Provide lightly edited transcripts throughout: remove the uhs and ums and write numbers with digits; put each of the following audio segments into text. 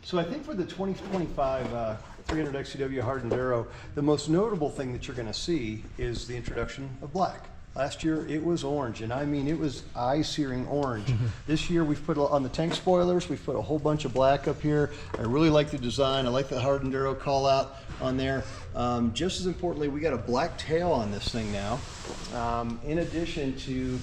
So I think for the 2025 300 XC-W Hard Enduro, the most notable thing that you're going to see is the introduction of black. Last year it was orange, and I mean it was eye-searing orange. This year we've put on the tank spoilers, we've put a whole bunch of black up here. I really like the design. I like the Hard Enduro call out on there. Just as importantly, we got a black tail on this thing now, in addition to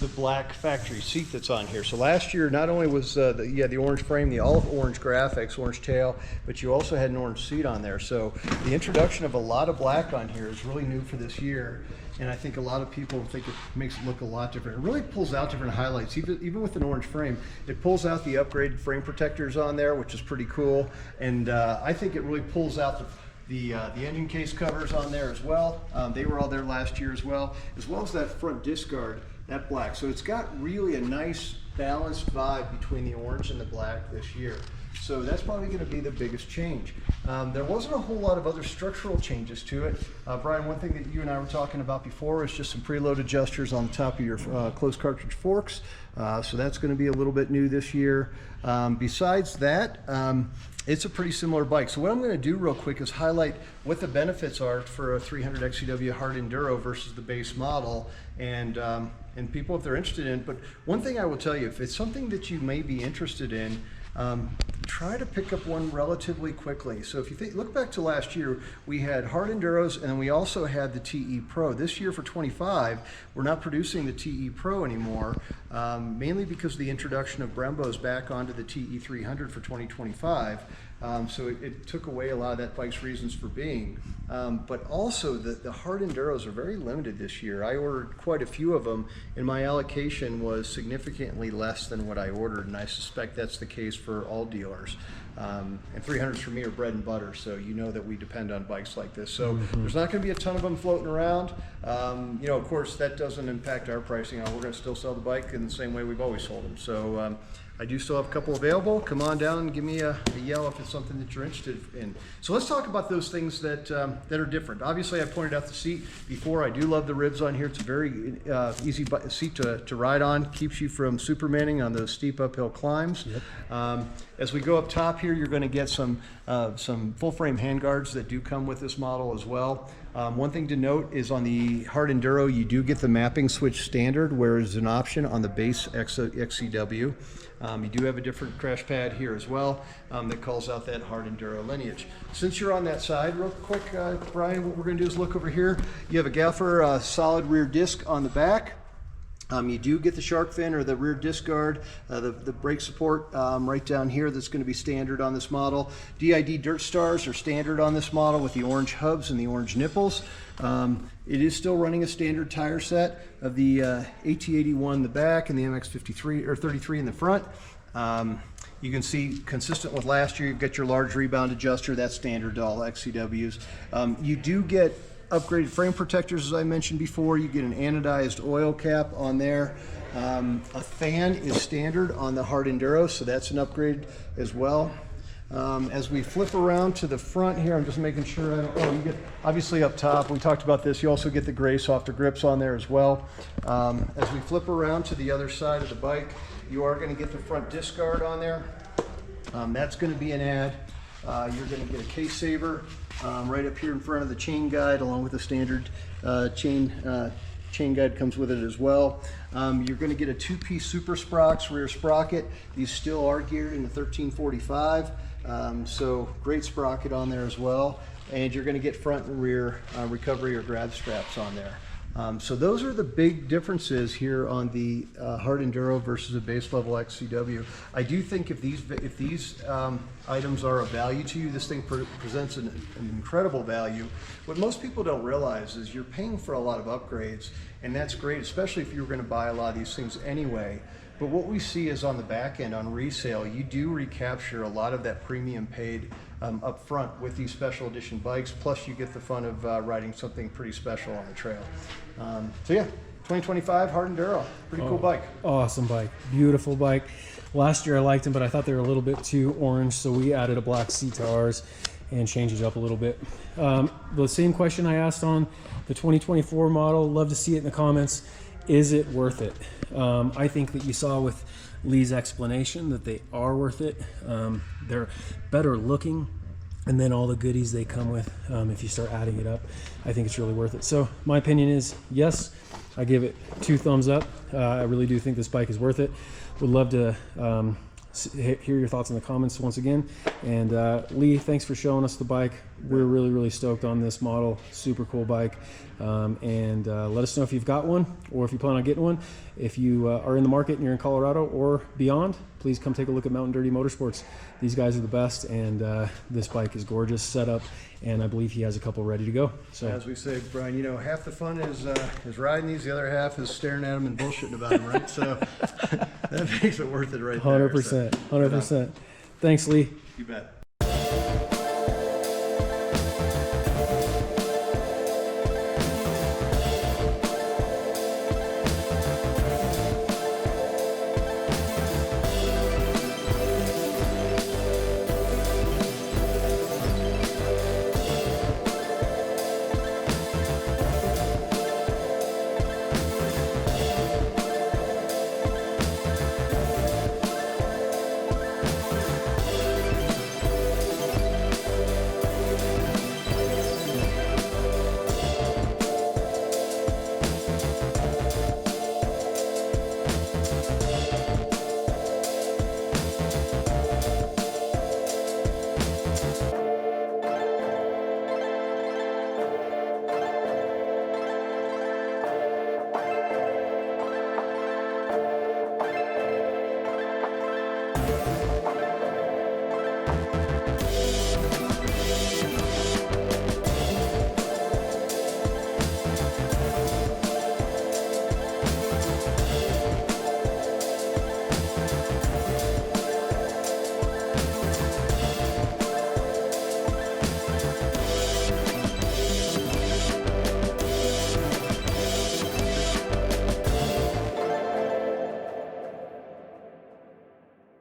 the black factory seat that's on here. So last year, not only was you had the orange frame, the olive orange graphics, orange tail, but you also had an orange seat on there. So the introduction of a lot of black on here is really new for this year. And I think a lot of people think it makes it look a lot different. It really pulls out different highlights, even with an orange frame. It pulls out the upgraded frame protectors on there, which is pretty cool. And I think it really pulls out the engine case covers on there as well. They were all there last year as well as that front disc guard, that black. So it's got really a nice balanced vibe between the orange and the black this year. So that's probably going to be the biggest change. There wasn't a whole lot of other structural changes to it. Brian, one thing that you and I were talking about before is just some preload adjusters on the top of your closed cartridge forks. So that's going to be a little bit new this year. Besides that, it's a pretty similar bike. So what I'm going to do real quick is highlight what the benefits are for a 300 XC-W Hard Enduro versus the base model, and people if they're interested in. But one thing I will tell you, if it's something that you may be interested in, try to pick up one relatively quickly. So if you look back to last year, we had Hard Enduros, and then we also had the TE Pro. This year for 25, we're not producing the TE Pro anymore, mainly because of the introduction of Brembo's back onto the TE300 for 2025. So it took away a lot of that bike's reasons for being. But also the Hard Enduros are very limited this year. I ordered quite a few of them, and my allocation was significantly less than what I ordered, and I suspect that's the case for all dealers. And 300s for me are bread and butter, so you know that we depend on bikes like this. So there's not going to be a ton of them floating around. You know, of course, that doesn't impact our pricing. We're going to still sell the bike in the same way we've always sold them. So I do still have a couple available. Come on down and give me a yell if it's something that you're interested in. So let's talk about those things that are different. Obviously, I pointed out the seat before. I do love the ribs on here. It's a very easy seat to ride on. Keeps you from supermaning on those steep uphill climbs. Yep. As we go up top here, you're going to get some full frame handguards that do come with this model as well. One thing to note is on the Hard Enduro, you do get the mapping switch standard, whereas an option on the base XC-W. You do have a different crash pad here as well that calls out that Hard Enduro lineage. Since you're on that side, real quick, Brian, what we're going to do is look over here. You have a Gaffer solid rear disc on the back. You do get the shark fin or the rear disc guard, the brake support right down here. That's going to be standard on this model. DID dirt stars are standard on this model with the orange hubs and the orange nipples. It is still running a standard tire set of the AT81 in the back and the MX53 or 33 in the front. You can see, consistent with last year, you've got your large rebound adjuster. That's standard to all XC-Ws. You do get upgraded frame protectors, as I mentioned before. You get an anodized oil cap on there. A fan is standard on the Hard Enduro, so that's an upgrade as well. As we flip around to the front here, I'm just making sure you get, obviously up top, we talked about this, you also get the gray softer grips on there as well. As we flip around to the other side of the bike, you are going to get the front disc guard on there. That's going to be an add. You're going to get a case saver right up here in front of the chain guide, along with the standard chain guide comes with it as well. You're going to get a two-piece super sprox rear sprocket. These still are geared in the 1345, so great sprocket on there as well. And you're going to get front and rear recovery or grab straps on there. So those are the big differences here on the Hard Enduro versus a base level XC-W. I do think if these items are of value to you, this thing presents an incredible value. What most people don't realize is you're paying for a lot of upgrades, and that's great, especially if you're going to buy a lot of these things anyway. But what we see is on the back end, on resale, you do recapture a lot of that premium paid up front with these special edition bikes, plus you get the fun of riding something pretty special on the trail. So yeah, 2025 Hard Enduro, pretty cool bike. Awesome bike, beautiful bike. Last year I liked them, but I thought they were a little bit too orange, so we added a black seat to ours and changed it up a little bit. The same question I asked on the 2024 model, love to see it in the comments. Is it worth it? I think that you saw with Lee's explanation that they are worth it. They're better looking, and then all the goodies they come with, if you start adding it up, I think it's really worth it. So my opinion is yes, I give it 2 thumbs up. I really do think this bike is worth it. Would love to hear your thoughts in the comments once again. And Lee, thanks for showing us the bike. We're really stoked on this model. Super cool bike. And let us know if you've got one or if you plan on getting one. If you are in the market and you're in Colorado or beyond, please come take a look at Mountain Dirty Motorsports. These guys are the best, and this bike is gorgeous setup, and I believe he has a couple ready to go. So as we say, Brian, you know, half the fun is riding these, the other half is staring at them and bullshitting about them, right? So that makes it worth it right there. 100%, 100%. Thanks, Lee. You bet.